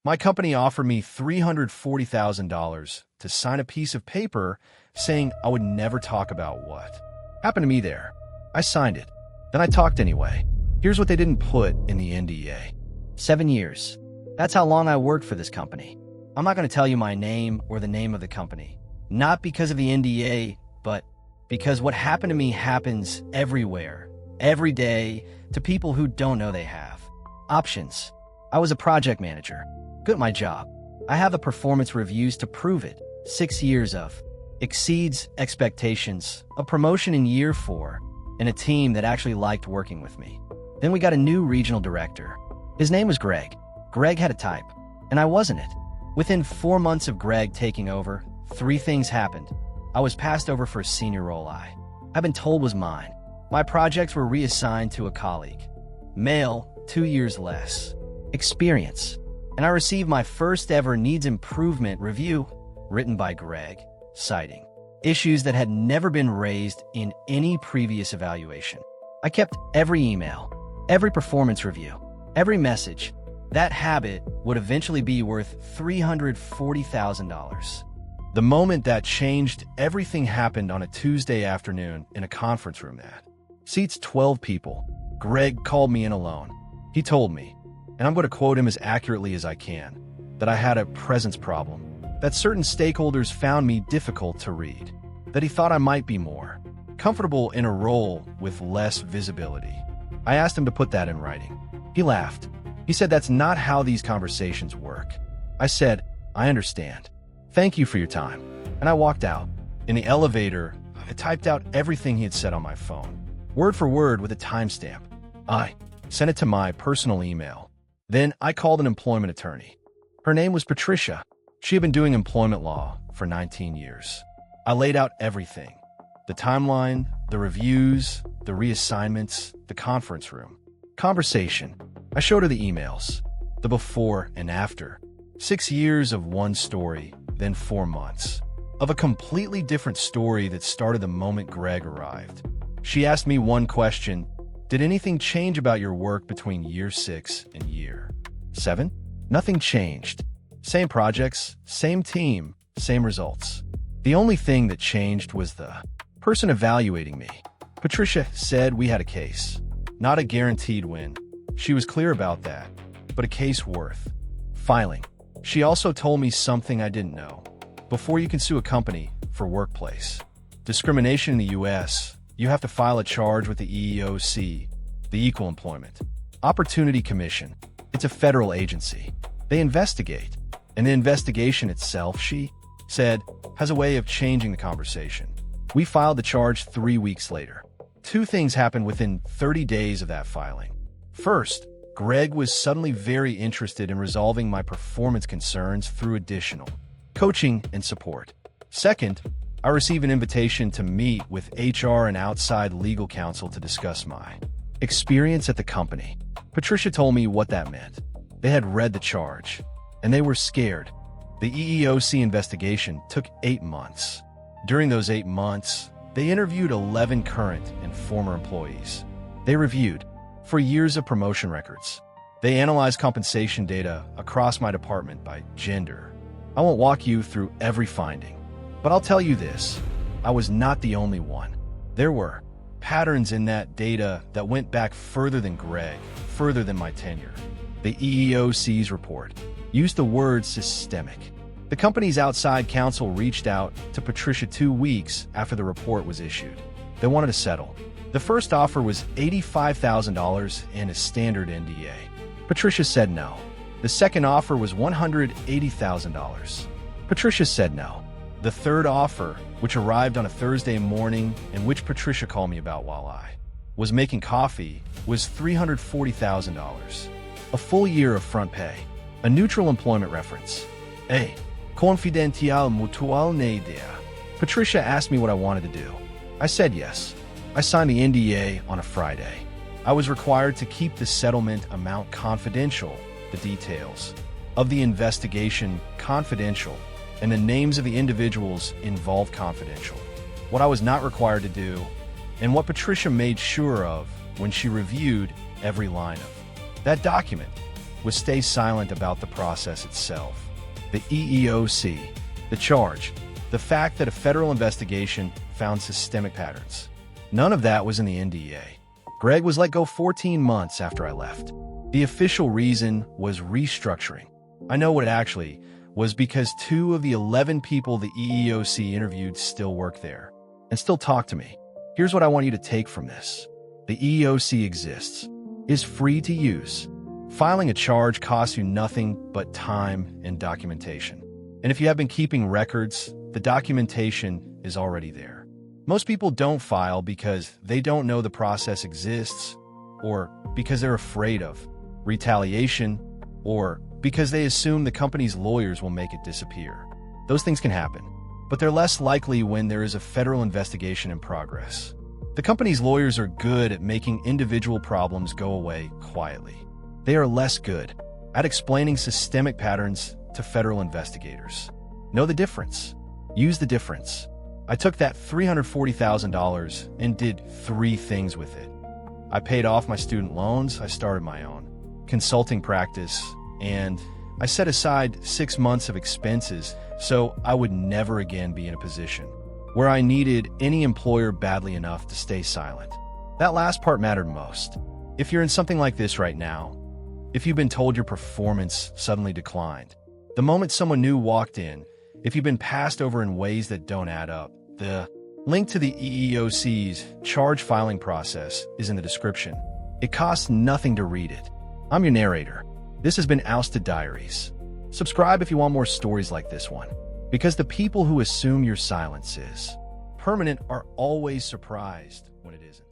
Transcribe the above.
My company offered me $340,000 to sign a piece of paper saying I would never talk about what happened to me there. I signed it. Then I talked anyway. Here's what they didn't put in the NDA. 7 years. That's how long I worked for this company. I'm not going to tell you my name or the name of the company. Not because of the NDA, but because what happened to me happens everywhere, every day, to people who don't know they have options. I was a project manager. Good at my job. I have the performance reviews to prove it. 6 years of exceeds expectations, a promotion in year 4, and a team that actually liked working with me. Then we got a new regional director. His name was Greg. Greg had a type, and I wasn't it. Within 4 months of Greg taking over, 3 things happened. I was passed over for a senior role I've been told was mine. My projects were reassigned to a colleague. Male, 2 years less experience. And I received my first ever needs improvement review written by Greg, citing issues that had never been raised in any previous evaluation. I kept every email, every performance review, every message. That habit would eventually be worth $340,000. The moment that changed everything happened on a Tuesday afternoon in a conference room that seats 12 people. Greg called me in alone. He told me, and I'm going to quote him as accurately as I can, that I had a presence problem, that certain stakeholders found me difficult to read, that he thought I might be more comfortable in a role with less visibility. I asked him to put that in writing. He laughed. He said that's not how these conversations work. I said, I understand. Thank you for your time. And I walked out. In the elevator, I typed out everything he had said on my phone, word for word with a timestamp. I sent it to my personal email. Then I called an employment attorney. Her name was Patricia. She had been doing employment law for 19 years. I laid out everything. The timeline, the reviews, the reassignments, the conference room. Conversation. I showed her the emails, the before and after. 6 years of one story, then 4 months of a completely different story that started the moment Greg arrived. She asked me one question. Did anything change about your work between year 6 and year 7? Nothing changed. Same projects, same team, same results. The only thing that changed was the person evaluating me. Patricia said we had a case, not a guaranteed win. She was clear about that, but a case worth filing. She also told me something I didn't know. Before you can sue a company for workplace discrimination in the U.S., you have to file a charge with the EEOC, the Equal Employment Opportunity Commission. It's a federal agency. They investigate, and the investigation itself, she said, has a way of changing the conversation. We filed the charge 3 weeks later. 2 things happened within 30 days of that filing. First, Greg was suddenly very interested in resolving my performance concerns through additional coaching and support. Second, I received an invitation to meet with HR and outside legal counsel to discuss my experience at the company. Patricia told me what that meant. They had read the charge, and they were scared. The EEOC investigation took 8 months. During those 8 months, they interviewed 11 current and former employees. They reviewed for years of promotion records. They analyzed compensation data across my department by gender. I won't walk you through every finding, but I'll tell you this. I was not the only one. There were patterns in that data that went back further than Greg, further than my tenure. The EEOC's report used the word systemic. The company's outside counsel reached out to Patricia 2 weeks after the report was issued. They wanted to settle. The first offer was $85,000 and a standard NDA. Patricia said no. The second offer was $180,000. Patricia said no. The third offer, which arrived on a Thursday morning and which Patricia called me about while I was making coffee, was $340,000. A full year of front pay, a neutral employment reference, a confidencial mutualne idea. Patricia asked me what I wanted to do. I said yes. I signed the NDA on a Friday. I was required to keep the settlement amount confidential, the details of the investigation confidential, and the names of the individuals involved confidential. What I was not required to do, and what Patricia made sure of when she reviewed every line of that document, was stay silent about the process itself. The EEOC, the charge, the fact that a federal investigation found systemic patterns. None of that was in the NDA. Greg was let go 14 months after I left. The official reason was restructuring. I know what it actually was, because 2 of the 11 people the EEOC interviewed still work there and still talk to me. Here's what I want you to take from this. The EEOC exists, is free to use. Filing a charge costs you nothing but time and documentation. And if you have been keeping records, the documentation is already there. Most people don't file because they don't know the process exists, or because they're afraid of retaliation, or because they assume the company's lawyers will make it disappear. Those things can happen, but they're less likely when there is a federal investigation in progress. The company's lawyers are good at making individual problems go away quietly. They are less good at explaining systemic patterns to federal investigators. Know the difference. Use the difference. I took that $340,000 and did 3 things with it. I paid off my student loans, I started my own consulting practice, and I set aside 6 months of expenses so I would never again be in a position where I needed any employer badly enough to stay silent. That last part mattered most. If you're in something like this right now, if you've been told your performance suddenly declined, the moment someone new walked in, if you've been passed over in ways that don't add up, the link to the EEOC's charge filing process is in the description. It costs nothing to read it. I'm your narrator. This has been Ousted Diaries. Subscribe if you want more stories like this one, because the people who assume your silence is permanent are always surprised when it isn't.